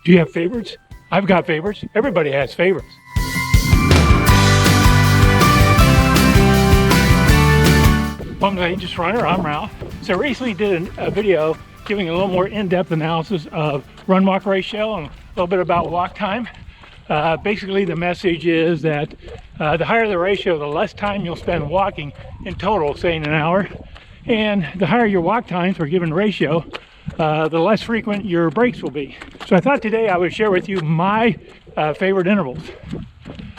Do you have favorites? I've got favorites. Everybody has favorites. Welcome to the Ageless Runner. I'm Ralph. So I recently did a video giving a little more in-depth analysis of run-walk ratio and a little bit about walk time. Basically, the message is that the higher the ratio, the less time you'll spend walking in total, say in an hour. And the higher your walk times per given ratio, the less frequent your breaks will be. So I thought today I would share with you my favorite intervals.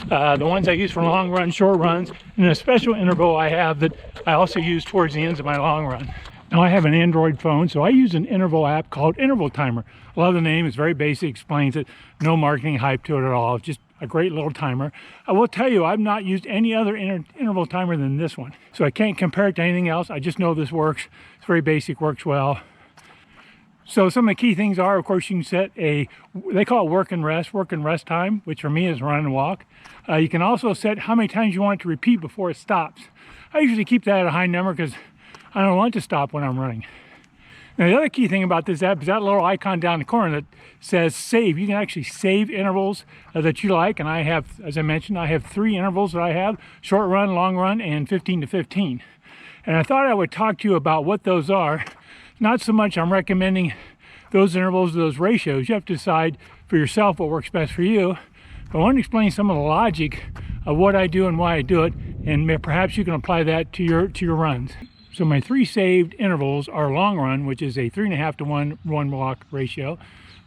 The ones I use for long runs, short runs, and a special interval I have that I also use towards the ends of my long run. Now I have an Android phone, so I use an interval app called Interval Timer. I love the name, it's very basic, explains it, no marketing hype to it at all, it's just a great little timer. I will tell you, I've not used any other interval timer than this one. So I can't compare it to anything else, I just know this works. It's very basic, works well. So some of the key things are, of course, you can set they call it work and rest time, which for me is run and walk. You can also set how many times you want it to repeat before it stops. I usually keep that at a high number because I don't want it to stop when I'm running. Now the other key thing about this app is that little icon down the corner that says save. You can actually save intervals that you like, and I have, as I mentioned, I have 3 intervals that I have: short run, long run, and 15 to 15. And I thought I would talk to you about what those are. Not so much I'm recommending those intervals, those ratios. You have to decide for yourself what works best for you. But I want to explain some of the logic of what I do and why I do it, and perhaps you can apply that to your runs. So my 3 saved intervals are long run, which is a 3.5 to 1 run walk ratio,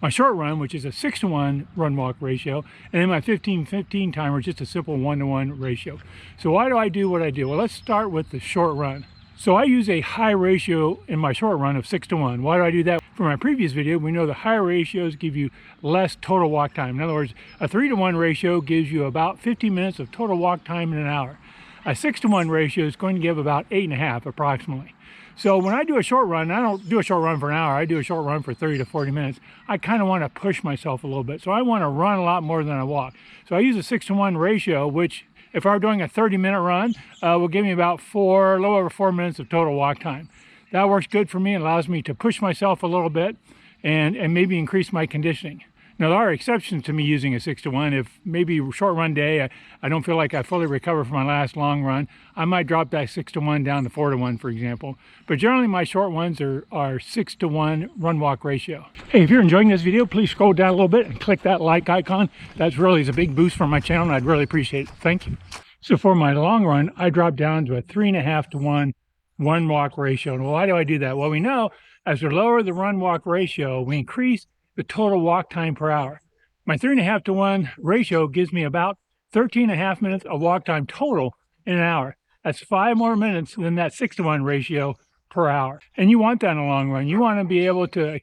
my short run, which is a 6 to 1 run walk ratio, and then my 15-15 timer, just a simple 1 to 1 ratio. So why do I do what I do? Well, let's start with the short run. So I use a high ratio in my short run of 6 to 1. Why do I do that? From my previous video, we know the higher ratios give you less total walk time. In other words, a 3 to 1 ratio gives you about 50 minutes of total walk time in an hour. A 6 to 1 ratio is going to give about 8.5 approximately. So when I do a short run, I don't do a short run for an hour, I do a short run for 30 to 40 minutes. I kind of want to push myself a little bit. So I want to run a lot more than I walk. So I use a 6 to 1 ratio, which if I were doing a 30-minute run, will give me about a little over 4 minutes of total walk time. That works good for me. It allows me to push myself a little bit and maybe increase my conditioning. Now, there are exceptions to me using a 6 to 1. If maybe a short run day, I don't feel like I fully recover from my last long run, I might drop that 6 to 1 down to 4 to 1, for example. But generally, my short ones are 6 to 1 run walk ratio. Hey, if you're enjoying this video, please scroll down a little bit and click that like icon. That really is a big boost for my channel, and I'd really appreciate it. Thank you. So for my long run, I drop down to a 3.5 to 1 run walk ratio. And why do I do that? Well, we know as we lower the run walk ratio, we increase the total walk time per hour. My 3.5 to 1 ratio gives me about 13.5 minutes of walk time total in an hour. That's 5 more minutes than that 6 to 1 ratio per hour. And you want that in the long run. You want to be able to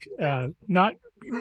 not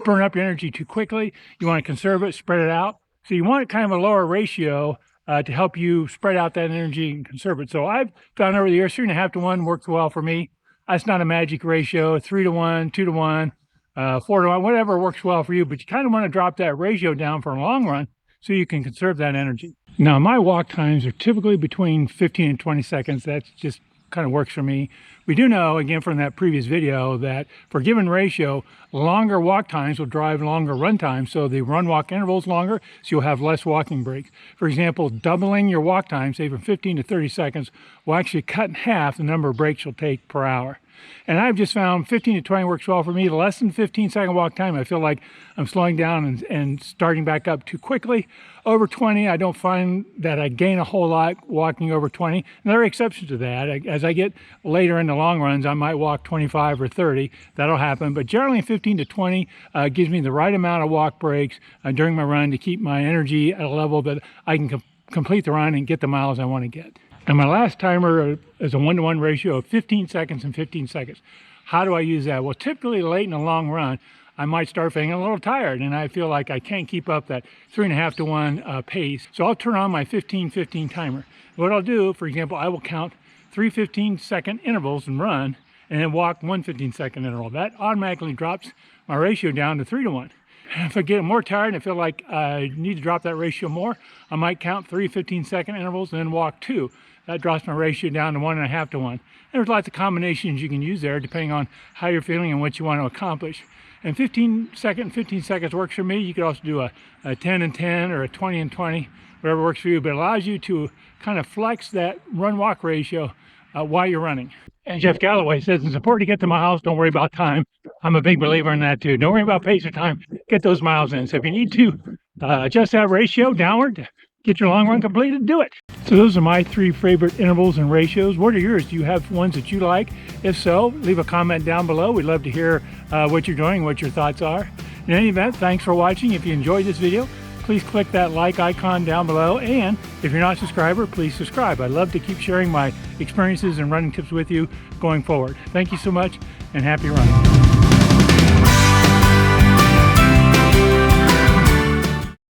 burn up your energy too quickly. You want to conserve it, spread it out. So you want kind of a lower ratio to help you spread out that energy and conserve it. So I've found over the years 3.5 to 1 works well for me. That's not a magic ratio. 3 to 1, 2 to 1. 4 to 1, whatever works well for you, but you kind of want to drop that ratio down for a long run so you can conserve that energy. Now, my walk times are typically between 15 and 20 seconds. That just kind of works for me. We do know, again, from that previous video, that for a given ratio, longer walk times will drive longer run times, so the run-walk interval is longer, so you'll have less walking breaks. For example, doubling your walk time, say from 15 to 30 seconds, will actually cut in half the number of breaks you'll take per hour. And I've just found 15 to 20 works well for me. Less than 15-second walk time, I feel like I'm slowing down and starting back up too quickly. Over 20, I don't find that I gain a whole lot walking over 20. And there are exceptions to that. As I get later in the long runs, I might walk 25 or 30. That'll happen. But generally 15 to 20 gives me the right amount of walk breaks during my run to keep my energy at a level that I can complete the run and get the miles I want to get. And my last timer is a 1 to 1 ratio of 15 seconds and 15 seconds. How do I use that? Well, typically late in a long run, I might start feeling a little tired and I feel like I can't keep up that 3.5 to 1 pace. So I'll turn on my 15-15 timer. What I'll do, for example, I will count 3 15-second intervals and run, and then walk 1 15-second interval. That automatically drops my ratio down to 3 to 1. If I get more tired and I feel like I need to drop that ratio more, I might count 3 15-second intervals and then walk 2. That drops my ratio down to 1.5 to 1. And there's lots of combinations you can use there depending on how you're feeling and what you want to accomplish. And 15 seconds works for me. You could also do a 10 and 10 or a 20 and 20, whatever works for you, but it allows you to kind of flex that run-walk ratio while you're running. And Jeff Galloway says it's important to get the miles. Don't worry about time. I'm a big believer in that too. Don't worry about pace or time. Get those miles in. So if you need to adjust that ratio downward, get your long run completed, do it. So those are my 3 favorite intervals and ratios. What are yours? Do you have ones that you like? If so, leave a comment down below. We'd love to hear what you're doing, what your thoughts are. In any event, thanks for watching. If you enjoyed this video, please click that like icon down below. And if you're not a subscriber, please subscribe. I'd love to keep sharing my experiences and running tips with you going forward. Thank you so much and happy running.